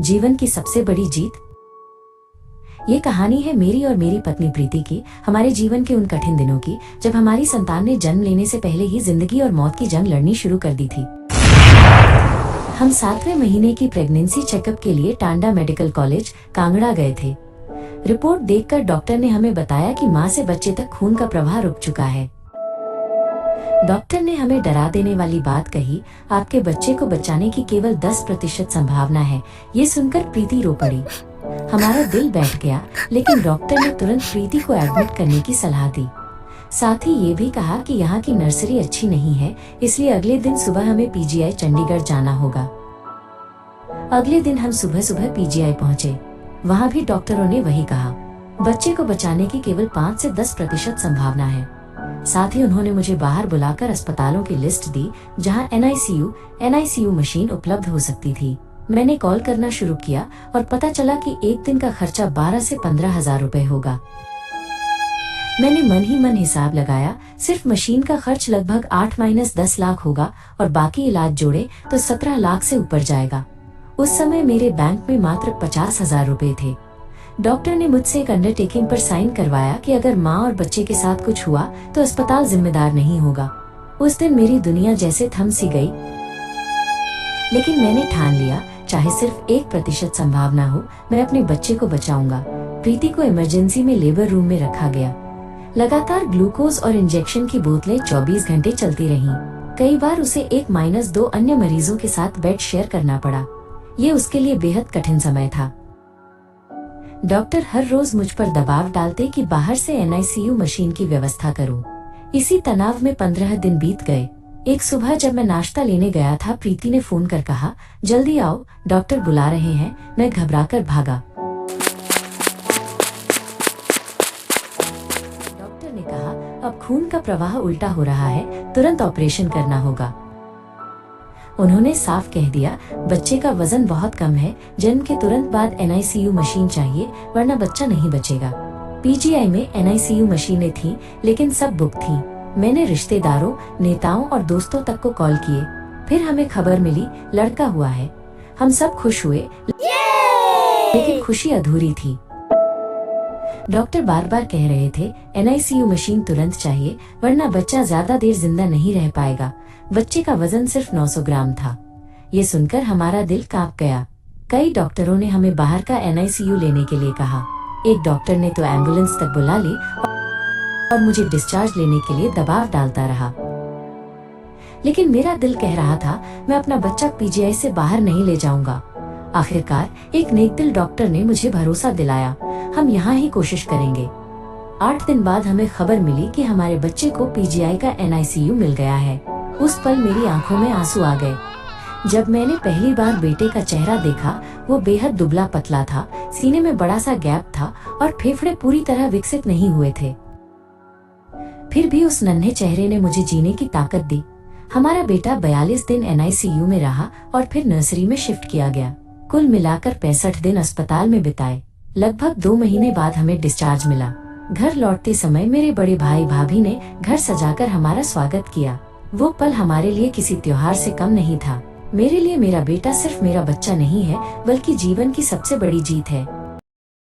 जीवन की सबसे बड़ी जीत। ये कहानी है मेरी और मेरी पत्नी प्रीति की, हमारे जीवन के उन कठिन दिनों की जब हमारी संतान ने जन्म लेने से पहले ही जिंदगी और मौत की जंग लड़नी शुरू कर दी थी। हम 7वें महीने की प्रेगनेंसी चेकअप के लिए टांडा मेडिकल कॉलेज कांगड़ा गए थे। रिपोर्ट देखकर डॉक्टर ने हमें बताया कि मां से बच्चे तक खून का प्रवाह रुक चुका है। डॉक्टर ने हमें डरा देने वाली बात कही, आपके बच्चे को बचाने की केवल 10% संभावना है। ये सुनकर प्रीति रो पड़ी। हमारा दिल बैठ गया, लेकिन डॉक्टर ने तुरंत प्रीति को एडमिट करने की सलाह दी। साथ ही ये भी कहा कि यहाँ की नर्सरी अच्छी नहीं है, इसलिए अगले दिन सुबह हमें पीजीआई चंडीगढ़ जाना होगा। अगले दिन हम सुबह सुबह पीजीआई पहुँचे। वहाँ भी डॉक्टरों ने वही कहा, बच्चे को बचाने की केवल 5 से 10% संभावना है। साथ ही उन्होंने मुझे बाहर बुलाकर अस्पतालों की लिस्ट दी जहां एनआईसीयू मशीन उपलब्ध हो सकती थी। मैंने कॉल करना शुरू किया और पता चला कि एक दिन का खर्चा 12 से 15 हजार रुपए होगा। मैंने मन ही मन हिसाब लगाया, सिर्फ मशीन का खर्च लगभग 8-10 लाख होगा और बाकी इलाज जोड़े तो 17 लाख से ऊपर जाएगा। उस समय मेरे बैंक में मात्र 50 हजार रुपए थे। डॉक्टर ने मुझसे एक अंडरटेकिंग पर साइन करवाया कि अगर माँ और बच्चे के साथ कुछ हुआ तो अस्पताल जिम्मेदार नहीं होगा। उस दिन मेरी दुनिया जैसे थम सी गई, लेकिन मैंने ठान लिया, चाहे सिर्फ 1% संभावना हो, मैं अपने बच्चे को बचाऊंगा। प्रीति को इमरजेंसी में लेबर रूम में रखा गया। लगातार ग्लूकोज और इंजेक्शन की बोतलें 24 घंटे चलती रहीं। कई बार उसे 1-2 अन्य मरीजों के साथ बेड शेयर करना पड़ा। ये उसके लिए बेहद कठिन समय था। डॉक्टर हर रोज मुझ पर दबाव डालते कि बाहर से एनआईसीयू मशीन की व्यवस्था करूं। इसी तनाव में 15 दिन बीत गए। एक सुबह जब मैं नाश्ता लेने गया था, प्रीति ने फोन कर कहा, जल्दी आओ, डॉक्टर बुला रहे हैं। मैं घबराकर भागा। डॉक्टर ने कहा, अब खून का प्रवाह उल्टा हो रहा है, तुरंत ऑपरेशन करना होगा। उन्होंने साफ कह दिया, बच्चे का वजन बहुत कम है, जन्म के तुरंत बाद एनआईसीयू मशीन चाहिए, वरना बच्चा नहीं बचेगा। पीजीआई में एनआईसीयू मशीनें थीं, लेकिन सब बुक थीं। मैंने रिश्तेदारों, नेताओं और दोस्तों तक को कॉल किए। फिर हमें खबर मिली, लड़का हुआ है। हम सब खुश हुए, लेकिन खुशी अधूरी थी। डॉक्टर बार बार कह रहे थे, एनआईसीयू मशीन तुरंत चाहिए, वरना बच्चा ज्यादा देर जिंदा नहीं रह पाएगा। बच्चे का वजन सिर्फ 900 ग्राम था। ये सुनकर हमारा दिल कांप गया। कई डॉक्टरों ने हमें बाहर का एनआईसीयू लेने के लिए कहा। एक डॉक्टर ने तो एम्बुलेंस तक बुला ली और मुझे डिस्चार्ज लेने के लिए दबाव डालता रहा। लेकिन मेरा दिल कह रहा था, मैं अपना बच्चा पीजीआई से बाहर नहीं ले जाऊंगा। आखिरकार एक नेकदिल डॉक्टर ने मुझे भरोसा दिलाया, हम यहाँ ही कोशिश करेंगे। 8 दिन बाद हमें खबर मिली कि हमारे बच्चे को पीजीआई का एनआईसीयू मिल गया है। उस पल मेरी आंखों में आंसू आ गए। जब मैंने पहली बार बेटे का चेहरा देखा, वो बेहद दुबला पतला था, सीने में बड़ा सा गैप था और फेफड़े पूरी तरह विकसित नहीं हुए थे। फिर भी उस नन्हे चेहरे ने मुझे जीने की ताकत दी। हमारा बेटा 42 दिन एनआईसीयू में रहा और फिर नर्सरी में शिफ्ट किया गया। कुल मिलाकर 65 दिन अस्पताल में बिताए। लगभग 2 महीने बाद हमें डिस्चार्ज मिला। घर लौटते समय मेरे बड़े भाई भाभी ने घर सजाकर हमारा स्वागत किया। वो पल हमारे लिए किसी त्योहार से कम नहीं था। मेरे लिए मेरा बेटा सिर्फ मेरा बच्चा नहीं है, बल्कि जीवन की सबसे बड़ी जीत है।